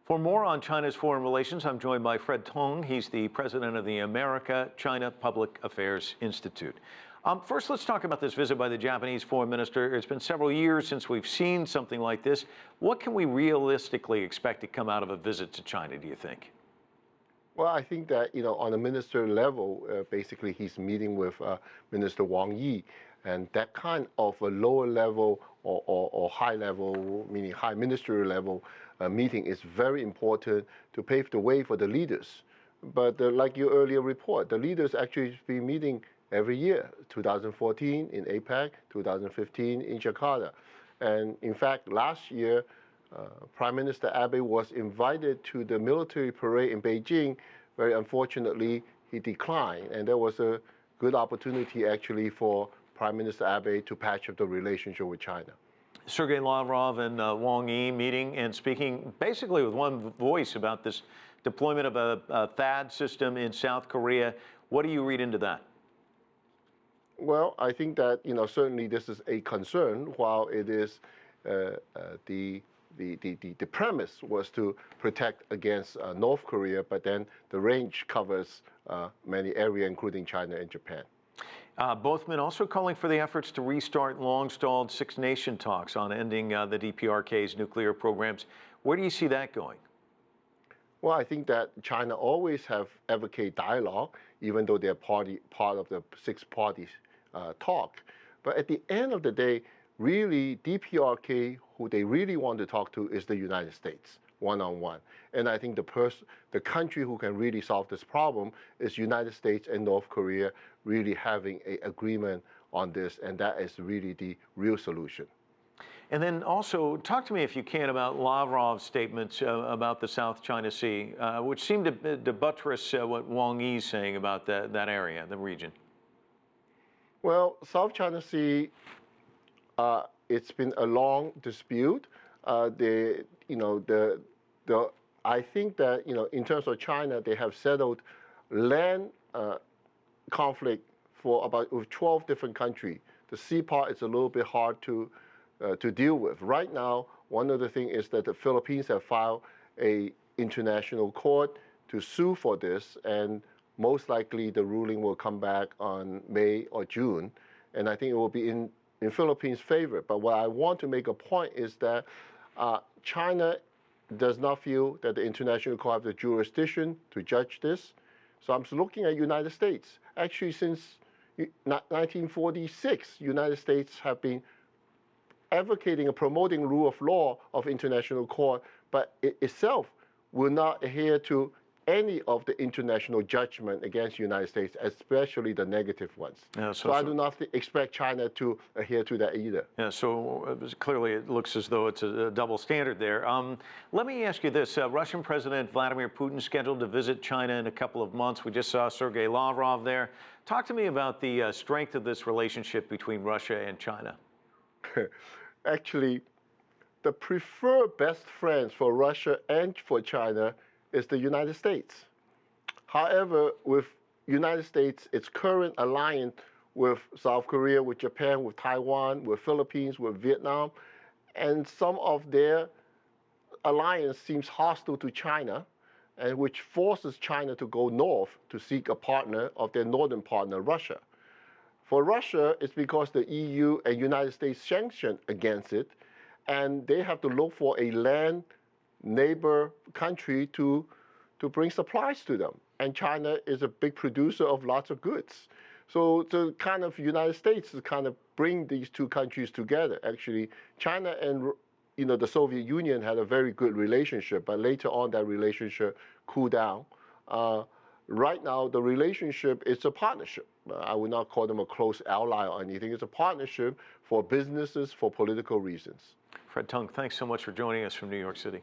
For more on China's foreign relations, I'm joined by Fred Teng. He's the president of the America-China Public Affairs Institute. First, let's talk about this visit by the Japanese foreign minister. It's been several years since we've seen something like this. What can we realistically expect to come out of a visit to China, do you think? Well, I think that, on a minister level, basically he's meeting with Minister Wang Yi, and that kind of a lower level or high level, meaning high ministerial level meeting is very important to pave the way for the leaders. But like your earlier report, the leaders actually been meeting every year, 2014 in APEC, 2015 in Jakarta. And in fact, last year, Prime Minister Abe was invited to the military parade in Beijing. Very unfortunately, he declined, and there was a good opportunity actually for Prime Minister Abe to patch up the relationship with China. Sergei Lavrov and Wang Yi meeting and speaking basically with one voice about this deployment of a THAAD system in South Korea. What do you read into that? Well, I think that, certainly this is a concern, while it is the premise was to protect against North Korea, but then the range covers many areas, including China and Japan. Both men also calling for the efforts to restart long-stalled six-nation talks on ending the DPRK's nuclear programs. Where do you see that going? Well, I think that China always have advocated dialogue, even though they're part of the six parties talk. But at the end of the day, really, DPRK, who they really want to talk to is the United States, one-on-one. And I think the country who can really solve this problem is United States and North Korea really having an agreement on this, and that is really the real solution. And then also, talk to me, if you can, about Lavrov's statements about the South China Sea, which seem to buttress what Wang Yi's saying about that area, the region. Well, South China Sea, it's been a long dispute. I think that, in terms of China, they have settled land conflict with 12 different countries. The sea part is a little bit hard to deal with. Right now, one of the things is that the Philippines have filed an international court to sue for this, and most likely the ruling will come back on May or June, and I think it will be in Philippines' favor. But what I want to make a point is that China does not feel that the international court has the jurisdiction to judge this. So I'm looking at United States. Actually, since 1946, United States have been advocating and promoting rule of law of international court, but it itself will not adhere to any of the international judgment against the United States, especially the negative ones. Yeah, so I do not expect China to adhere to that either. Yeah, so clearly it looks as though it's a double standard there. Let me ask you this. Russian President Vladimir Putin scheduled to visit China in a couple of months. We just saw Sergei Lavrov there. Talk to me about the strength of this relationship between Russia and China. Actually, the preferred best friends for Russia and for China is the United States. However, with United States, its current alliance with South Korea, with Japan, with Taiwan, with Philippines, with Vietnam, and some of their alliance seems hostile to China, and which forces China to go north to seek a partner of their northern partner, Russia. For Russia, it's because the EU and United States sanctioned against it, and they have to look for a land neighbor country to bring supplies to them. And China is a big producer of lots of goods. So the kind of United States is kind of bring these two countries together. Actually, China and the Soviet Union had a very good relationship, but later on that relationship cooled down. Right now, the relationship is a partnership. I would not call them a close ally or anything. It's a partnership for businesses, for political reasons. Fred Teng, thanks so much for joining us from New York City.